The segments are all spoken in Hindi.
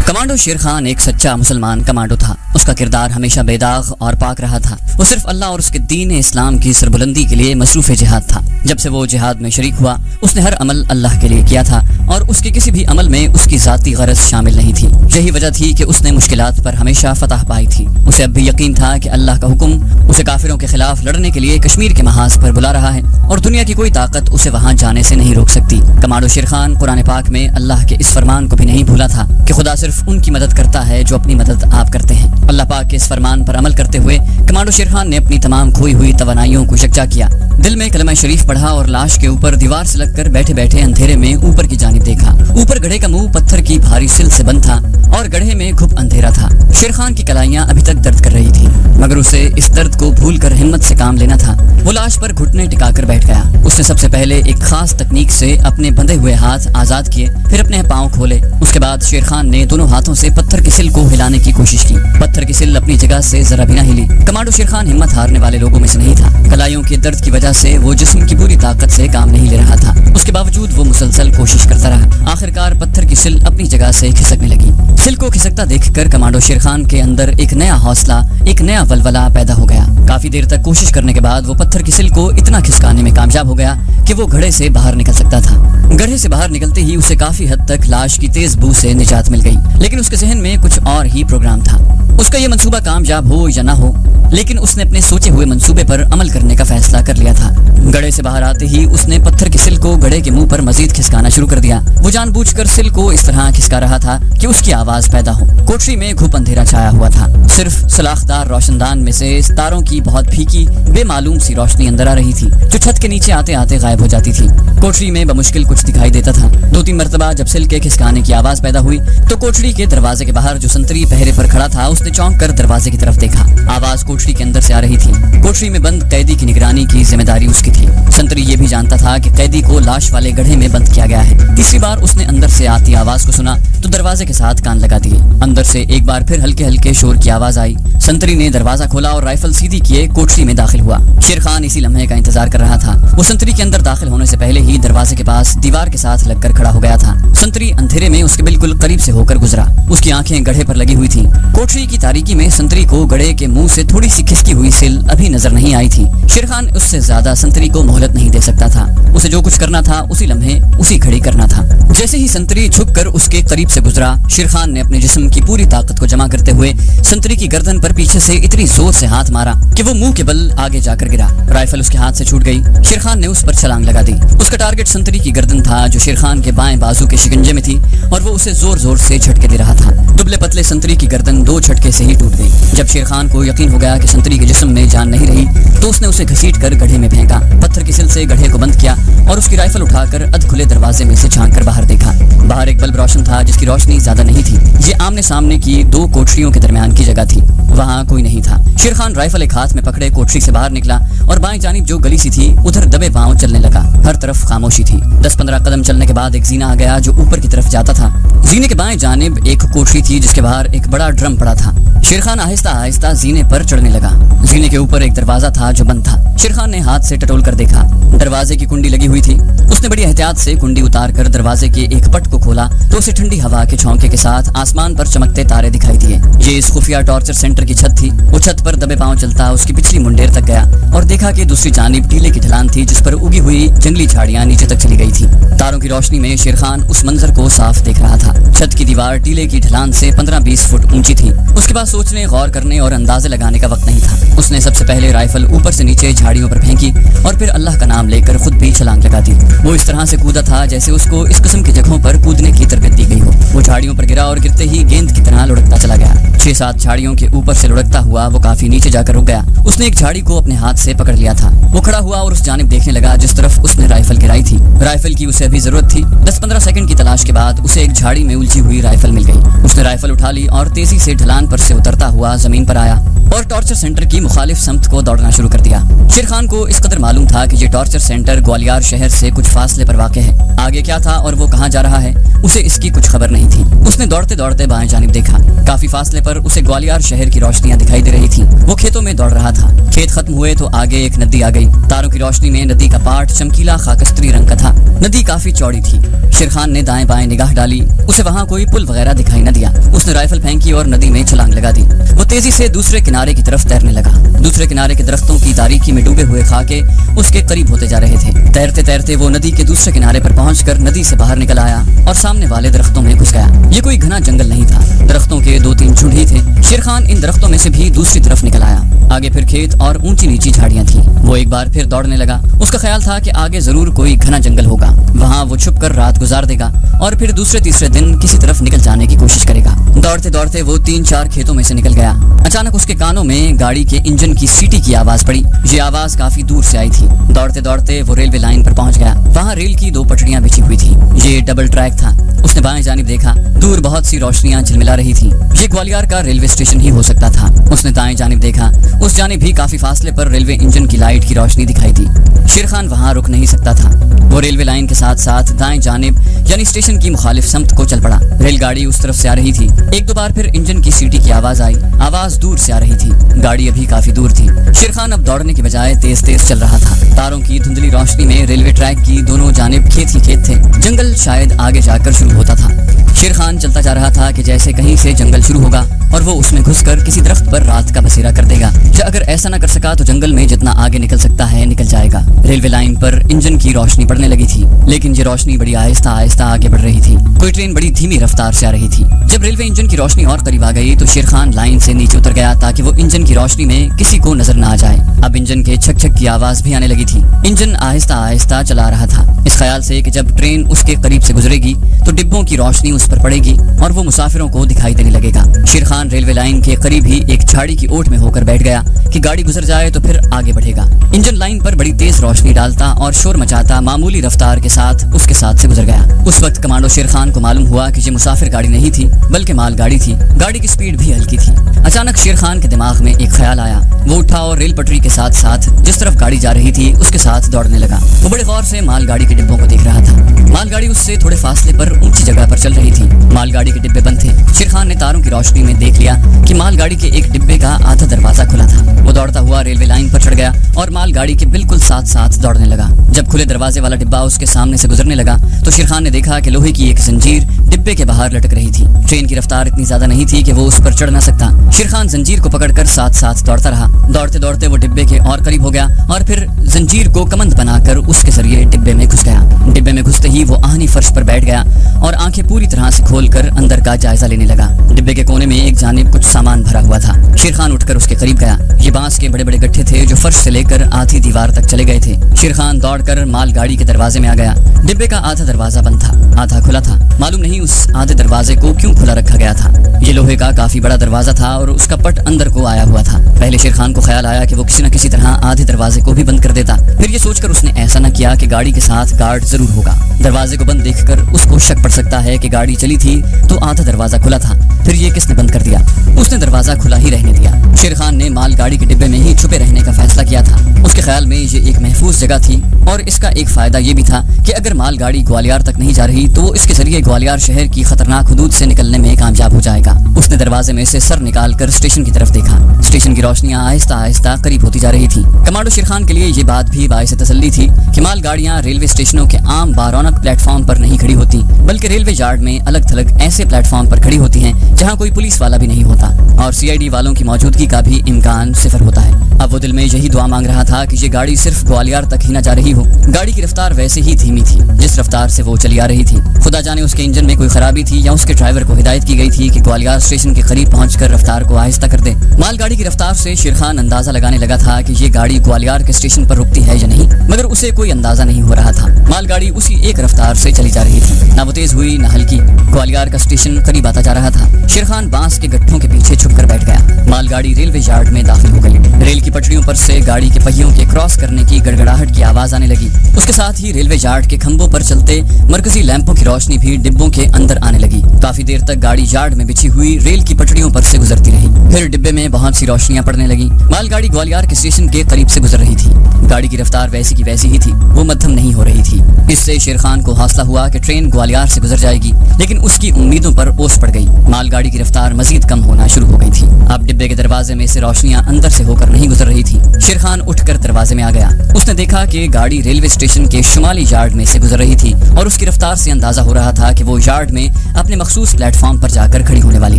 कमांडो शेर खान एक सच्चा मुसलमान कमांडो था। उसका किरदार हमेशा बेदाग और पाक रहा था। वो सिर्फ अल्लाह और उसके दीन इस्लाम की सरबुलंदी के लिए मसरूफ जिहाद था। जब से वो जिहाद में शरीक हुआ, उसने हर अमल अल्लाह के लिए किया था और उसके किसी भी अमल में उसकी जाती गरज शामिल नहीं थी। यही वजह थी कि उसने मुश्किलात पर हमेशा फतह पाई थी। उसे अब भी यकीन था कि अल्लाह का हुक्म उसे काफिरों के खिलाफ लड़ने के लिए कश्मीर के महाज पर बुला रहा है और दुनिया की कोई ताकत उसे वहाँ जाने से नहीं रोक सकती। कमांडो शेर खान कुरान पाक में अल्लाह के इस फरमान को भी नहीं भूला था कि खुदा सिर्फ उनकी मदद करता है जो अपनी मदद आप करते हैं। अल्लाह पाक के इस फरमान पर अमल करते हुए कमांडो शेर खान ने अपनी तमाम खोई हुई तवानाइयों को यकजा किया। दिल में कलमा शरीफ पढ़ा और लाश के ऊपर दीवार से लगकर बैठे बैठे अंधेरे में ऊपर की जानिब देखा। ऊपर गड्ढे का मुंह पत्थर की भारी सिल से बंद था और गड्ढे में घुप अंधेरा था। शेर खान की कलाइयां अभी तक दर्द कर रही थी, मगर उसे इस दर्द को भूलकर हिम्मत से काम लेना था। वो लाश पर घुटने टिकाकर बैठ गया। उसने सबसे पहले एक खास तकनीक से अपने बंधे हुए हाथ आजाद किए, फिर अपने पांव खोले। उसके बाद शेर खान ने दोनों हाथों से पत्थर की सिल को हिलाने की कोशिश की। पत्थर की सिल अपनी जगह से जरा भी न हिली। कमांडो शेर खान हिम्मत हारने वाले लोगों में से नहीं था। कलाइयों के दर्द की वजह से वो जिस्म की पूरी ताकत से काम नहीं ले रहा था। उसके बावजूद वो मुसलसल कोशिश करता रहा। आखिरकार पत्थर की सिल अपनी जगह से खिसकने लगी। सिल को खिसकता देखकर कमांडो शेर खान के अंदर एक नया हौसला, एक नया वलवला पैदा हो गया। काफी देर तक कोशिश करने के बाद वो पत्थर की सिल को इतना खिसकाने में कामयाब हो गया कि वो घड़े से बाहर निकल सकता था। गड्ढे से बाहर निकलते ही उसे काफी हद तक लाश की तेज बू से निजात मिल गई, लेकिन उसके जहन में कुछ और ही प्रोग्राम था। उसका ये मंसूबा कामयाब हो या ना हो, लेकिन उसने अपने सोचे हुए मंसूबे पर अमल करने का फैसला कर लिया था। गड्ढे से बाहर आते ही उसने पत्थर की सिल को गड्ढे के मुंह पर मजीद खिसकाना शुरू कर दिया। वो जानबूझकर सिल को इस तरह खिसका रहा था कि उसकी आवाज पैदा हो। कोठरी में घुप अंधेरा छाया हुआ था। सिर्फ सलाखदार रोशनदान में से तारों की बहुत फीकी बेमालूम सी रोशनी अंदर आ रही थी, जो छत के नीचे आते आते गायब हो जाती थी। कोठरी में बमुश्किल कुछ दिखाई देता था। 2-3 मरतबा जब सिल के खिसकाने की आवाज पैदा हुई तो कोठरी के दरवाजे के बाहर जो संतरी पहरे पर खड़ा था, उसने चौंक कर दरवाजे की तरफ देखा। आवाज कोठरी के अंदर से आ रही थी। कोठरी में बंद कैदी की निगरानी की जिम्मेदारी उसकी थी। संतरी ये भी जानता था कि कैदी को लाश वाले गड्ढे में बंद किया गया है। तीसरी बार उसने अंदर से आती आवाज को सुना तो दरवाजे के साथ कान लगा दिए। अंदर से एक बार फिर हल्के हल्के शोर की आवाज आई। संतरी ने दरवाजा खोला और राइफल सीधी किए कोठरी में दाखिल हुआ। शेर खान इसी लम्हे का इंतजार कर रहा था। वो संतरी के अंदर दाखिल होने से पहले ही दरवाजे के पास दीवार के साथ लगकर खड़ा हो गया था। संतरी अंधेरे में उसके बिल्कुल करीब से होकर गुजरा। उसकी आंखें गड्ढे पर लगी हुई थी। कोठरी की तारीकी में संतरी को गड्ढे के मुंह से थोड़ी सी खिसकी हुई सिल अभी नजर नहीं आई थी। शेर खान उससे ज्यादा संतरी को मोहलत नहीं दे सकता था। उसे जो कुछ करना था उसी लम्हे उसी घड़ी करना था। जैसे ही संतरी झुककर उसके करीब से गुजरा, शेर खान ने अपने जिस्म की पूरी ताकत को जमा करते हुए संतरी की गर्दन पर पीछे से इतनी जोर से हाथ मारा कि वो मुंह के बल आगे जाकर गिरा। राइफल उसके हाथ से छूट गई। शेर खान ने उस पर छलांग लगा दी। उसका टारगेट संतरी की गर्दन था, जो शेर खान के बाएं बाजू के शिकंजे में थी, और वो उसे जोर जोर से झटके दे रहा था। दुबले पतले संतरी की गर्दन 2 झटके से ही टूट गई। जब शेर खान को यकीन हो गया कि संतरी के जिस्म में जान नहीं रही, तो उसने उसे घसीट कर गड्ढे में फेंका। पत्थर की सिल से गड्ढे को बंद किया और उसकी राइफल उठाकर अध खुले दरवाजे में से झांक कर बाहर देखा। बाहर एक बल्ब रोशन था, जिसकी रोशनी ज्यादा नहीं थी। ये आमने सामने की 2 कोठरियों के दरमियान की जगह थी। वहाँ कोई नहीं था। शेर खान राइफल एक हाथ में पकड़े कोठरी से बाहर निकला और बाएं जानिब जो गली सी थी उधर दबे पांव चलने लगा। हर तरफ खामोशी थी। 10-15 कदम चलने के बाद एक जीना आ गया जो ऊपर की तरफ जाता था। जीने के बाएं जानिब एक कोठरी थी जिसके बाहर एक बड़ा ड्रम पड़ा था। शेर खान आहिस्ता आहिस्ता जीने पर चढ़ने लगा। जीने के ऊपर एक दरवाजा था जो बंद था। शेर खान ने हाथ से टटोल कर देखा। दरवाजे की कुंडी लगी हुई थी। उसने बड़ी एहतियात से कुंडी उतार कर दरवाजे के एक पट को खोला तो उसे ठंडी हवा के झोंके के साथ आसमान पर चमकते तारे दिखाई दिए। ये इस खुफिया टॉर्चर सेंटर की छत थी। वो छत पर दबे पांव चलता उसकी पिछली मुंडेर तक गया और देखा कि दूसरी जानिब टीले की ढलान थी, जिस पर उगी हुई जंगली झाड़ियां नीचे तक चली गई थी। तारों की रोशनी में शेर खान उस मंजर को साफ देख रहा था। छत की दीवार टीले की ढलान से 15-20 फुट ऊंची थी। उसके पास सोचने, गौर करने और अंदाजे लगाने का वक्त नहीं था। उसने सबसे पहले राइफल ऊपर से नीचे झाड़ियों पर फेंकी और फिर अल्लाह का नाम लेकर खुद भी छलांग लगा दी। वो इस तरह से कूदा था जैसे उसको इस किस्म की जगहों पर कूदने की तरबियत दी गई हो। वो झाड़ियों पर गिरा और गिरते ही गेंद की तरह लुढ़कता चला गया। 6-7 झाड़ियों के ऊपर से लुढ़कता हुआ वो काफी नीचे जाकर रुक गया। उसने एक झाड़ी को अपने हाथ से पकड़ लिया था। वो खड़ा हुआ और उस जानिब देखने लगा जिस तरफ उसने राइफल गिराई थी। राइफल की उसे अभी जरूरत थी। 10-15 सेकंड की तलाश के बाद उसे एक झाड़ी में उलझी हुई राइफल मिल गई। उसने राइफल उठा ली और तेजी से ढलान पर से उतरता हुआ जमीन पर आया और टॉर्चर सेंटर की मुखालिफ समत को दौड़ना शुरू कर दिया। शेर खान को इस कदर मालूम था कि ये टॉर्चर सेंटर ग्वालियर शहर से कुछ फासले पर वाक़ है। आगे क्या था और वो कहाँ जा रहा है उसे इसकी कुछ खबर नहीं थी। उसने दौड़ते दौड़ते बाएं जानिब देखा। काफी फासले पर उसे ग्वालियर शहर की रोशनियां दिखाई दे रही थी। वो खेतों में दौड़ रहा था। खेत खत्म हुए तो आगे एक नदी आ गई। तारों की रोशनी में नदी का पाट चमकीला खाकस्तरी रंग का था। नदी काफी चौड़ी थी। शेरखान ने दाएं बाएं निगाह डाली। उसे वहाँ कोई पुल वगैरह दिखाई न दिया। उसने राइफल फेंकी और नदी में छलांग लगा दी। वो तेजी से दूसरे किनारे की तरफ तैरने लगा। दूसरे किनारे के दरख्तों की तारीकी में डूबे हुए खाके उसके करीब होते जा रहे थे। तैरते तैरते वो नदी के दूसरे किनारे पर पहुंचकर नदी से बाहर निकल आया और सामने वाले दरख्तों में घुस गया। ये कोई घना जंगल नहीं था। दरख्तों के 2-3 झुंड ही थे। शेरखान इन दरख्तों में से भी दूसरी तरफ निकल आया। आगे फिर खेत और ऊंची नीची झाड़ियां थी। वो एक बार फिर दौड़ने लगा। उसका ख्याल था कि आगे जरूर कोई घना जंगल होगा। वहाँ वो छुपकर रात गुजार देगा और फिर दूसरे तीसरे दिन किसी तरफ निकल जाने की कोशिश करेगा। दौड़ते दौड़ते वो 3-4 खेतों में से निकल गया। अचानक उसके कानों में गाड़ी के इंजन की सीटी की आवाज पड़ी। ये आवाज काफी दूर से आई थी। दौड़ते दौड़ते वो रेलवे लाइन पर पहुंच गया। वहाँ रेल की 2 पटरियां बिछी हुई थी। ये डबल ट्रैक था। उसने बाएं जानिब देखा। दूर बहुत सी रोशनियां झिलमिला रही थी। ये ग्वालियर का रेलवे स्टेशन ही हो सकता था। उसने दाएं जानिब देखा। उस जानिब भी काफी फासले पर रेलवे इंजन की लाइट की रोशनी दिखाई दी। शेरखान वहाँ रुक नहीं सकता था। वो रेलवे लाइन के साथ साथ दाएं जानिब यानी स्टेशन की मुखालिफ समत को चल पड़ा। रेलगाड़ी उस तरफ से आ रही थी। 1-2 बार फिर इंजन की सीटी की आवाज आई। आवाज दूर से आ रही थी। गाड़ी अभी काफी दूर थी। शेरखान अब दौड़ने की बजाय तेज तेज चल रहा था। तारों की धुंधली रोशनी में रेलवे ट्रैक की दोनों जानिब खेत ही खेत थे। जंगल शायद आगे जाकर शुरू होता था। शेरखान चलता जा रहा था कि जैसे कहीं से जंगल शुरू होगा और वो उसमें घुसकर किसी दरख्त पर रात का बसेरा कर देगा, या अगर ऐसा ना कर सका तो जंगल में जितना आगे निकल सकता है निकल जाएगा। रेलवे लाइन पर इंजन की रोशनी पड़ने लगी थी, लेकिन ये रोशनी बड़ी आहिस्ता आहिस्ता आगे बढ़ रही थी। कोई ट्रेन बड़ी धीमी रफ्तार से आ रही थी। जब रेलवे इंजन की रोशनी और करीब आ गई तो शेरखान लाइन से नीचे उतर गया ताकि वो इंजन की रोशनी में किसी को नजर न आ जाए। अब इंजन के छक छक की आवाज भी आने लगी थी। इंजन आहिस्ता आहिस्ता चला रहा था, इस ख्याल से कि जब ट्रेन उसके करीब से गुजरेगी तो डिब्बों की रोशनी उस पर पड़ेगी और वो मुसाफिरों को दिखाई देने लगेगा। शेरखान रेलवे लाइन के करीब ही एक झाड़ी की ओट में होकर बैठ गया कि गाड़ी गुजर जाए तो फिर आगे बढ़ेगा। इंजन लाइन पर बड़ी तेज रोशनी डालता और शोर मचाता मामूली रफ्तार के साथ उसके साथ से गुजर गया। उस वक्त कमांडो शेरखान को मालूम हुआ कि ये मुसाफिर गाड़ी नहीं थी बल्कि माल गाड़ी थी। गाड़ी की स्पीड भी हल्की थी। अचानक शेरखान के दिमाग में एक ख्याल आया। वो उठा और रेल पटरी के साथ साथ जिस तरफ गाड़ी जा रही थी उसके साथ दौड़ने लगा। वो बड़े गौर से मालगाड़ी के डिब्बों को देख रहा था। मालगाड़ी उससे थोड़े फासले पर ऊंची जगह पर चल रही थी। मालगाड़ी के डिब्बे बंद थे। शेरखान ने तारों की रोशनी में देख लिया कि मालगाड़ी के एक डिब्बे का आधा दरवाजा खुला था। वो दौड़ता हुआ रेलवे लाइन पर चढ़ गया और मालगाड़ी के बिल्कुल साथ साथ दौड़ने लगा। जब खुले दरवाजे वाला डिब्बा उसके सामने से गुजरने लगा तो शेरखान ने देखा कि लोहे की एक जंजीर डिब्बे के बाहर लटक रही थी। ट्रेन की रफ्तार इतनी ज्यादा नहीं थी कि वो उस पर चढ़ ना सकता। शेरखान जंजीर को पकड़कर साथ साथ दौड़ता रहा। दौड़ते दौड़ते वो डिब्बे के और करीब हो गया और फिर जंजीर को कमंद बनाकर उसके जरिए डिब्बे में घुस गया। डिब्बे में घुसते ही वो आहनी फर्श पर बैठ गया और आंखें पूरी तरह से खोलकर अंदर का जायजा लेने लगा। डिब्बे के कोने में एक जानिब कुछ सामान भरा हुआ था। शेरखान उठकर उसके करीब गया। ये बांस के बड़े बड़े गट्ठे थे जो फर्श से लेकर आधी दीवार तक चले गए थे। शेरखान दौड़कर मालगाड़ी के दरवाजे में आ गया। डिब्बे का आधा दरवाजा बंद था, आधा खुला था। मालूम नहीं उस आधे दरवाजे को क्यों खुला रखा गया था। ये लोहे का काफी बड़ा दरवाजा था और उसका पट अंदर को आया हुआ था। पहले शेरखान को ख्याल आया कि वो किसी न किसी तरह आधे दरवाजे को भी बंद कर देता। फिर ये सोचकर उसने ऐसा न किया कि गाड़ी के साथ गार्ड जरूर होगा। दरवाजे को बंद देखकर उसको शक पड़ सकता है कि गाड़ी चली थी तो आधा दरवाजा खुला था, फिर ये किसने बंद कर दिया। उसने दरवाजा खुला ही रहने दिया। शेरखान ने मालगाड़ी के डिब्बे में ही छुपे रहने का फैसला किया था। उसके ख्याल में ये एक महफूज जगह थी और इसका एक फायदा ये भी था कि अगर मालगाड़ी ग्वालियर तक नहीं जा रही तो वो इसके जरिए ग्वालियर शहर की खतरनाक हुदूद से निकलने में कामयाब हो जाएगा। उसने दरवाजे में से सर निकालकर स्टेशन की तरफ देखा। स्टेशन की रोशनियां आहिस्ता आहिस्ता करीब होती जा रही थी। कमांडो शेरखान के लिए ये बात भी बाइस तसल्ली थी कि मालगाड़ियां रेलवे स्टेशनों के आम बारौनक प्लेटफॉर्म पर नहीं खड़ी होती बल्कि रेलवे यार्ड में अलग थलग ऐसे प्लेटफॉर्म पर खड़ी होती हैं जहां कोई पुलिस वाला भी नहीं होता और सीआईडी वालों की मौजूदगी का भी इम्कान सिफर होता है। अब वो दिल में यही दुआ मांग रहा था कि ये गाड़ी सिर्फ ग्वालियर तक ही न जा रही हो। गाड़ी की रफ्तार वैसे ही धीमी थी जिस रफ्तार से वो चली आ रही थी। खुदा जाने उसके इंजन में कोई खराबी थी या उसके ड्राइवर को हिदायत की गई थी कि ग्वालियर स्टेशन के करीब पहुंचकर रफ्तार को आहिस्ता कर दे। मालगाड़ी की रफ्तार से शेरखान अंदाजा लगाने लगा था कि ये गाड़ी ग्वालियर के स्टेशन पर रुकती है या नहीं, मगर उसे कोई अंदाजा नहीं हो रहा था। मालगाड़ी उसी एक रफ्तार से चली जा रही थी। ना वो तेज हुई न हल्की। ग्वालियर का स्टेशन करीब आता जा रहा था। शेर खान बांस के गट्ठों के पीछे छुपकर बैठ गया। मालगाड़ी रेलवे यार्ड में दाखिल हो गई। रेल की पटरियों पर से गाड़ी के पहियों के क्रॉस करने की गड़गड़ाहट की आवाज आने लगी। उसके साथ ही रेलवे यार्ड के खंभों पर चलते मरकजी लैंपों की रोशनी भी डिब्बों के अंदर आने लगी। काफी देर तक गाड़ी यार्ड में बिछी हुई रेल की पटरियों पर से गुजरती रही। फिर डिब्बे में बहुत सी रोशनियां पड़ने लगी। मालगाड़ी ग्वालियर के स्टेशन के करीब से गुजर रही थी। गाड़ी की रफ्तार वैसी की वैसी ही थी, वो मध्यम नहीं हो रही थी। इससे शेर खान को हौसला हुआ कि ट्रेन ग्वालियर से गुजर जाएगी, लेकिन उसकी उम्मीदों पर ओस पड़ गई। मालगाड़ी की रफ्तार मजीद कम होना शुरू हो गई थी। अब डिब्बे के दरवाजे में से रोशनियां अंदर से होकर नहीं गुजर रही थी। शेर खान उठकर दरवाजे में आ गया। उसने देखा कि गाड़ी रेलवे स्टेशन के शुमाली यार्ड में से गुजर रही थी और उसकी रफ्तार से अंदाजा हो रहा था कि वो यार्ड में अपने मखसूस प्लेटफॉर्म पर जाकर खड़ी होने वाली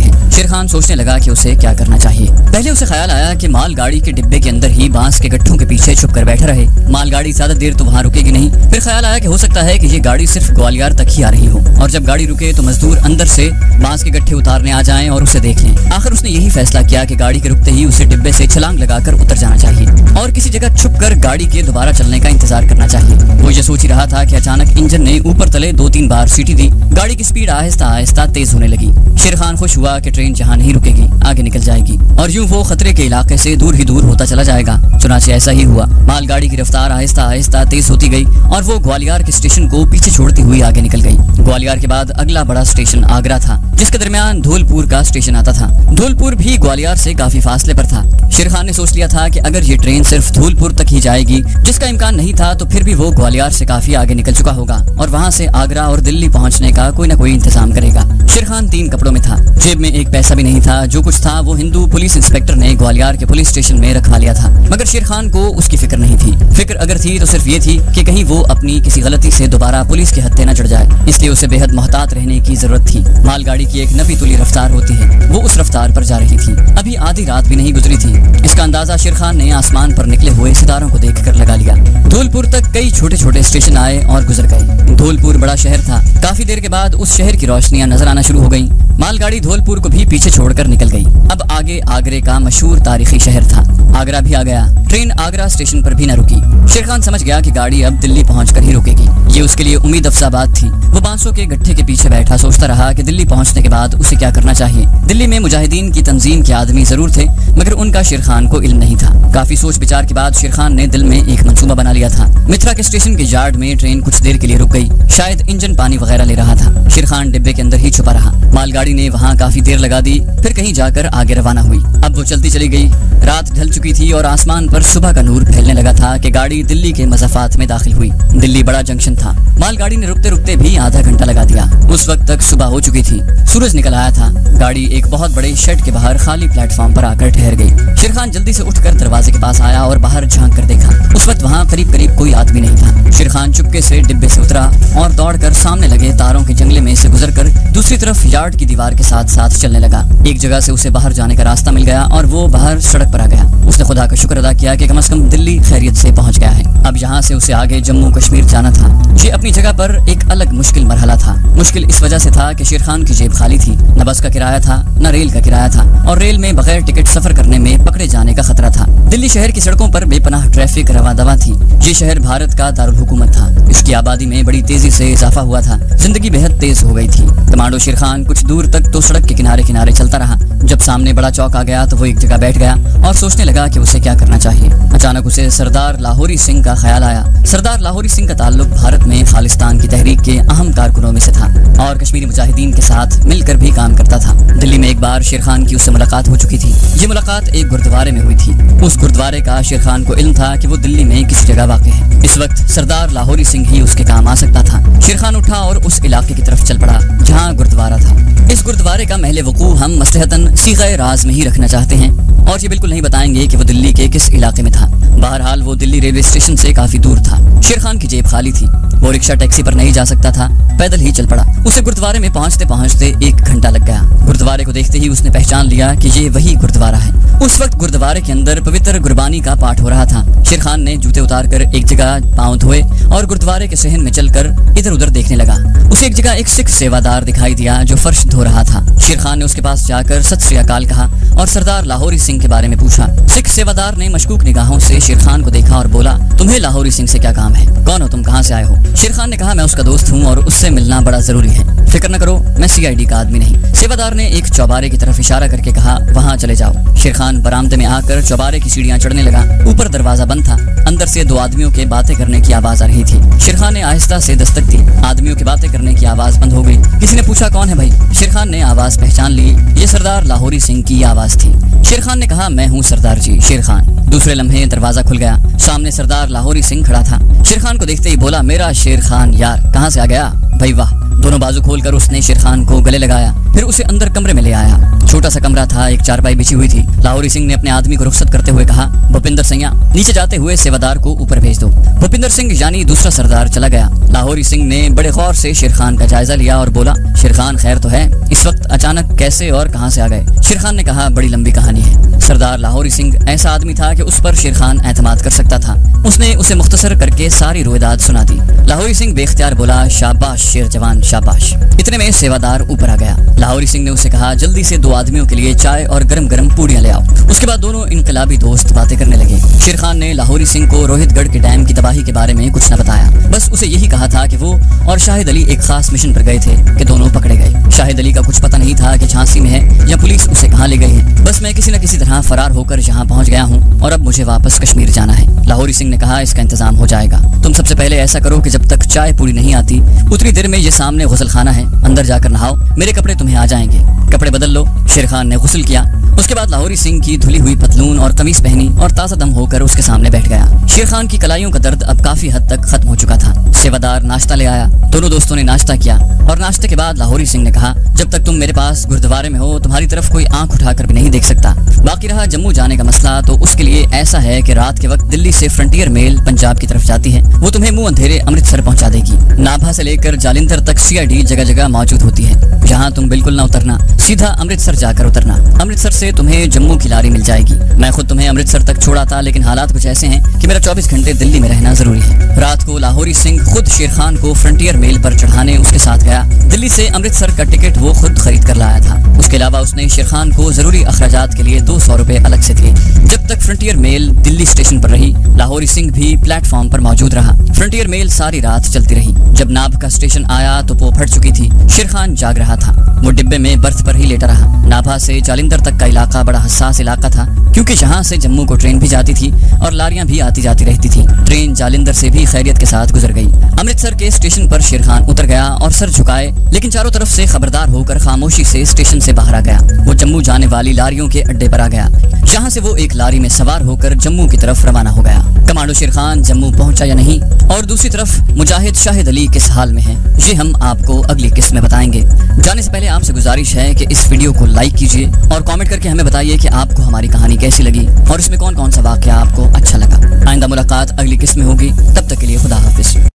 है। शेर खान सोचने लगा कि उसे क्या करना चाहिए। पहले उसे ख्याल आया कि मालगाड़ी के डिब्बे के अंदर ही बांस के गट्ठों के पीछे छुपकर बैठा रहे। मालगाड़ी ज्यादा देर तो वहाँ रुकेगी नहीं। फिर ख्याल आया कि हो सकता है कि ये गाड़ी सिर्फ ग्वालियर तक ही आ रही हो और जब गाड़ी रुके तो मजदूर अंदर से बांस के गट्ठे उतारने आ जाएं और उसे देख लें। आखिर उसने यही फैसला किया कि गाड़ी के रुकते ही उसे डिब्बे से छलांग लगाकर उतर जाना चाहिए और किसी जगह छुपकर गाड़ी के दोबारा चलने का इंतजार करना चाहिए। वो ये सोच ही रहा था कि अचानक इंजन ने ऊपर तले 2-3 बार सीटी दी। गाड़ी की स्पीड आहिस्ता आहिस्ता तेज होने लगी। शेर खान खुश हुआ कि ट्रेन जहाँ नहीं रुकेगी आगे निकल जाएगी और यूं वो खतरे के इलाके से दूर ही दूर होता चला जाएगा। चुनाचे ऐसा ही हुआ। मालगाड़ी की रफ्तार आहिस्ता आहिस्ता तेज होती गई और वो ग्वालियर के स्टेशन को पीछे छोड़ती हुई आगे निकल गई। ग्वालियर के बाद अगला बड़ा स्टेशन आगरा था, जिसके दरमियान धौलपुर का स्टेशन आता था। धौलपुर भी ग्वालियर से काफी फासले पर था। शेर खान ने सोच लिया था कि अगर ये ट्रेन सिर्फ धौलपुर तक ही जाएगी, जिसका इम्कान नहीं था, तो फिर भी वो ग्वालियर से काफी आगे निकल चुका होगा और वहाँ से आगरा और दिल्ली पहुँचने का कोई न कोई इंतजाम करेगा। शेर खान 3 कपड़ों में था। जेब में एक पैसा भी नहीं था। जो कुछ था वो हिंदू पुलिस इंस्पेक्टर ने ग्वालियर के पुलिस स्टेशन में रखवा लिया था। मगर शेर खान को उसकी फिक्र नहीं थी। फिक्र अगर थी तो सिर्फ ये थी कि कहीं वो अपनी किसी गलती से दोबारा पुलिस के हत्थे न चढ़ जाए, इसलिए उसे बेहद मोहतात रहने की जरूरत थी। मालगाड़ी की एक नपी तुली रफ्तार होती है, वो उस रफ्तार पर जा रही थी। अभी आधी रात भी नहीं गुजरी थी। इसका अंदाजा शेर खान ने आसमान पर निकले हुए सितारों को देखकर लगा लिया। धौलपुर तक कई छोटे छोटे स्टेशन आए और गुजर गए। धौलपुर बड़ा शहर था। काफी देर के बाद उस शहर की रोशनियां नजर आना शुरू हो गईं। मालगाड़ी धौलपुर को भी पीछे छोड़कर निकल गई। अब आगे आगरे का मशहूर तारीखी शहर था। आगरा भी आ गया। ट्रेन आगरा स्टेशन पर भी न रुकी। शेर खान समझ गया कि गाड़ी अब दिल्ली पहुंचकर ही रुकेगी। ये उसके लिए उम्मीद अफजा बात थी। वो बांसों के गट्ठे के पीछे बैठा सोचता रहा कि दिल्ली पहुंचने के बाद उसे क्या करना चाहिए। दिल्ली में मुजाहिदीन की तंजीम के आदमी जरूर थे, मगर उनका शेर खान को इल्म नहीं था। काफी सोच विचार के बाद शेर खान ने दिल में एक मंसूबा बना लिया था। मित्रा के स्टेशन के यार्ड में ट्रेन कुछ देर के लिए रुक गई। शायद इंजन पानी वगैरह ले रहा था। शेर खान डिब्बे के अंदर ही छुपा रहा। मालगाड़ी ने वहाँ काफी देर लगा दी, फिर कहीं जाकर आगे रवाना हुई। अब वो चलती चली गई। रात ढल चुकी थी और आसमान पर सुबह का नूर फैलने लगा था कि गाड़ी दिल्ली के मज़ाफ़ात में दाखिल हुई। दिल्ली बड़ा जंक्शन था। मालगाड़ी ने रुकते रुकते भी आधा घंटा लगा दिया। उस वक्त तक सुबह हो चुकी थी। सूरज निकल आया था। गाड़ी एक बहुत बड़े शेड के बाहर खाली प्लेटफॉर्म पर आकर ठहर गई। शेर खान जल्दी से उठकर दरवाजे के पास आया और बाहर झांक कर देखा। उस वक्त वहाँ करीब करीब कोई आदमी नहीं था। शेर खान चुपके से डिब्बे से उतरा और दौड़कर सामने लगे तारों के जंगले में से गुजरकर दूसरी तरफ यार्ड की दीवार के साथ साथ चलने लगा। एक जगह से उसे बाहर जाने का रास्ता मिल गया और वो बाहर सड़क पर आ गया। उसने खुदा का शुक्र अदा किया कि कम से कम दिल्ली खैरियत से पहुंच गया है। अब यहाँ से उसे आगे जम्मू कश्मीर जाना था। ये अपनी जगह पर एक अलग मुश्किल मरहला था। मुश्किल इस वजह से था कि शेर खान की जेब खाली थी। न बस का किराया था, न रेल का किराया था और रेल में बगैर टिकट सफर करने में पकड़े जाने का खतरा था। दिल्ली शहर की सड़कों पर बेपनाह ट्रैफिक रवा दवा थी। ये शहर भारत का दारुल हुकूमत था। इसकी आबादी में बड़ी तेजी से इजाफा हुआ था। जिंदगी बेहद तेज हो गई थी। कमांडो शेर खान कुछ दूर तक तो सड़क के किनारे किनारे चलता रहा। जब सामने बड़ा चौक आ गया तो वो एक जगह बैठ गया और सोचने लगा कि उसे क्या करना चाहिए। अचानक उसे सरदार लाहौरी सिंह का ख्याल आया। सरदार लाहौरी सिंह का ताल्लुक भारत में खालिस्तान की तहरीक के अहम कारकुनों में से था और कश्मीरी मुजाहिदीन के साथ मिलकर भी काम करता था। दिल्ली में एक बार शेर खान की उससे मुलाकात हो चुकी थी। ये मुलाकात एक गुरुद्वारे में हुई थी। उस गुरुद्वारे का शेर खान को इल्म था कि वो दिल्ली में किसी जगह वाक़ है। इस वक्त सरदार लाहौरी सिंह ही उसके काम आ सकता था। शेर खान उठा और उस इलाके की तरफ चल पड़ा जहाँ गुरुद्वारा था। इस गुरुद्वारे का महल वकू हम मसलहतन सीग़े राज में ही रखना चाहते हैं और ये बिल्कुल नहीं बताएंगे कि वो दिल्ली के किस इलाके में था। बहरहाल वो दिल्ली रेलवे स्टेशन से काफी दूर था। शेर खान की जेब खाली थी। वो रिक्शा टैक्सी पर नहीं जा सकता था, पैदल ही चल पड़ा। उसे गुरुद्वारे में पहुंचते पहुंचते 1 घंटा लग गया। गुरुद्वारे को देखते ही उसने पहचान लिया कि ये वही गुरुद्वारा है। उस वक्त गुरुद्वारे के अंदर पवित्र गुरबानी का पाठ हो रहा था। शेर खान ने जूते उतार कर एक जगह पांव धोए और गुरुद्वारे के सहन में चलकर इधर उधर देखने लगा। उसे एक जगह एक सिख सेवादार दिखाई दिया जो फर्श धो रहा था। शेर खान ने उसके पास जाकर सत श्री अकाल कहा और सरदार लाहौरी सिंह के बारे में पूछा। सिख सेवादार ने मशकूक निगाहों से शेर खान को देखा और बोला, तुम्हें लाहौरी सिंह से क्या काम है? कौन हो तुम? कहाँ से आए हो? शेर खान ने कहा, मैं उसका दोस्त हूँ और उससे मिलना बड़ा जरूरी है। फिक्र न करो, मैं CID का आदमी नहीं। सेवादार ने एक चौबारे की तरफ इशारा करके कहा, वहाँ चले जाओ। शेर खान बरामदे में आकर चौबारे की सीढ़ियाँ चढ़ने लगा। ऊपर दरवाजा बंद था। अंदर से दो आदमियों के बातें करने की आवाज आ रही थी। शेर खान ने आहिस्ता से दस्तक दी। आदमियों की बातें करने की आवाज बंद हो गई। किसी ने पूछा, कौन है भाई? शेर खान ने आवाज पहचान ली। ये सरदार लाहौरी सिंह की आवाज थी। शेर खान ने कहा, मैं हूँ सरदार जी, शेर खान। दूसरे लम्हे दरवाजा खुल गया। सामने सरदार लाहौरी सिंह खड़ा था। शेर खान को देखते ही बोला, मेरा शेर खान यार, कहाँ से आ गया भाई? वाह। दोनों बाजू खोलकर उसने शेर खान को गले लगाया, फिर उसे अंदर कमरे में ले आया। छोटा सा कमरा था, एक चारपाई बिछी हुई थी। लाहौरी सिंह ने अपने आदमी को रुखसत करते हुए कहा, भूपिंदर सिंह, नीचे जाते हुए सेवादार को ऊपर भेज दो। भूपिंदर सिंह यानी दूसरा सरदार चला गया। लाहौरी सिंह ने बड़े गौर से शेर खान का जायजा लिया और बोला, शेर खान खैर तो है? इस वक्त अचानक कैसे और कहाँ से आ गए? शेर खान ने कहा, बड़ी लंबी कहानी है। सरदार लाहौरी सिंह ऐसा आदमी था कि उस पर शेर खान एतमाद कर सकता था। उसने उसे मुख्तसर करके सारी रोयदाद सुना दी। लाहौरी सिंह बेख्तियार बोला, शाबाश शेर जवान, शाबाश। इतने में सेवादार ऊपर आ गया। लाहौरी सिंह ने उसे कहा, जल्दी से दो आदमियों के लिए चाय और गरम गरम पूड़ियां ले आओ। उसके बाद दोनों इनकलाबी दोस्त बातें करने लगे। शेर खान ने लाहौरी सिंह को रोहितगढ़ के डैम की तबाही के बारे में कुछ न बताया। बस उसे यही कहा था कि वो और शाहिद अली एक खास मिशन पर गए थे कि दोनों पकड़े गए। शाहिद अली का कुछ पता नहीं था कि झांसी में है या पुलिस उसे कहाँ ले गई है। बस मैं किसी न किसी तरह फरार होकर यहाँ पहुँच गया हूँ और अब मुझे वापस कश्मीर जाना है। लाहौरी सिंह ने कहा, इसका इंतजाम हो जाएगा। तुम सबसे पहले ऐसा करो कि जब तक चाय पूरी नहीं आती उतनी देर में ये सामने गुसल खाना है, अंदर जाकर नहाओ, मेरे कपड़े तुम्हें आ जाएंगे, कपड़े बदल लो। शेर खान ने गुस्ल किया। उसके बाद लाहौरी सिंह की धुली हुई पतलून और कमीज पहनी और ताज़ा दम होकर उसके सामने बैठ गया। शेर खान की कलाइयों का दर्द अब काफी हद तक खत्म हो चुका था। सेवादार नाश्ता ले आया। दोनों दोस्तों ने नाश्ता किया और नाश्ते के बाद लाहौरी सिंह ने कहा, जब तक तुम मेरे पास गुरुद्वारे में हो तुम्हारी तरफ कोई आंख उठाकर भी नहीं देख सकता। बाकी रहा जम्मू जाने का मसला, तो उसके लिए ऐसा है कि रात के वक्त दिल्ली से फ्रंटियर मेल पंजाब की तरफ जाती है। वो तुम्हें मुंह अंधेरे अमृतसर पहुंचा देगी। नाभा से लेकर जालिंधर तक CID जगह जगह मौजूद होती है। यहाँ तुम बिल्कुल ना उतरना, सीधा अमृतसर जाकर उतरना। अमृतसर से तुम्हें जम्मू की लारी मिल जाएगी। मैं खुद तुम्हें अमृतसर तक छोड़ा था, लेकिन हालात कुछ ऐसे हैं कि मेरा 24 घंटे दिल्ली में रहना जरूरी है। रात को लाहौरी सिंह खुद शेर खान को फ्रंटियर मेल पर चढ़ाने उसके साथ गया। दिल्ली से अमृतसर का टिकट वो खुद खरीद कर लाया था। उसके अलावा उसने शेर खान को जरूरी अखराजात के लिए 200 रुपए अलग से दिए। जब तक फ्रंटियर मेल दिल्ली स्टेशन पर रही, लाहौरी सिंह भी प्लेटफॉर्म पर मौजूद रहा। फ्रंटियर मेल सारी रात चलती रही। जब नाभ का स्टेशन आया तो वो फट चुकी थी। शेर खान जाग रहा था। वो डिब्बे में बर्थ पर ही लेटा रहा। नाभा से जालिंधर तक का इलाका बड़ा हसास इलाका था, क्योंकि यहाँ से जम्मू को ट्रेन भी जाती थी और लारियां भी आती जाती रहती थी। ट्रेन जालिंधर से भी खैरियत के साथ गुजर गई। अमृतसर के स्टेशन पर शेर खान उतर गया और सर झुकाए, लेकिन चारों तरफ से खबरदार होकर खामोशी से स्टेशन से बाहर आ गया। वो जम्मू जाने वाली लारियों के अड्डे पर आ गया। यहाँ से वो एक लारी में सवार होकर जम्मू की तरफ रवाना हो गया। कमांडो शेर खान जम्मू पहुंचा या नहीं, और दूसरी तरफ मुजाहिद शाहिद अली किस हाल में है, ये हम आपको अगली किस्त में बताएंगे। जाने से पहले आपसे गुजारिश है कि इस वीडियो को लाइक कीजिए और कमेंट करके हमें बताइए कि आपको हमारी कहानी कैसी लगी और इसमें कौन कौन सा वाकया आपको अच्छा लगा। आइंदा मुलाकात अगली किस्त में होगी। तब तक के लिए खुदा हाफिज।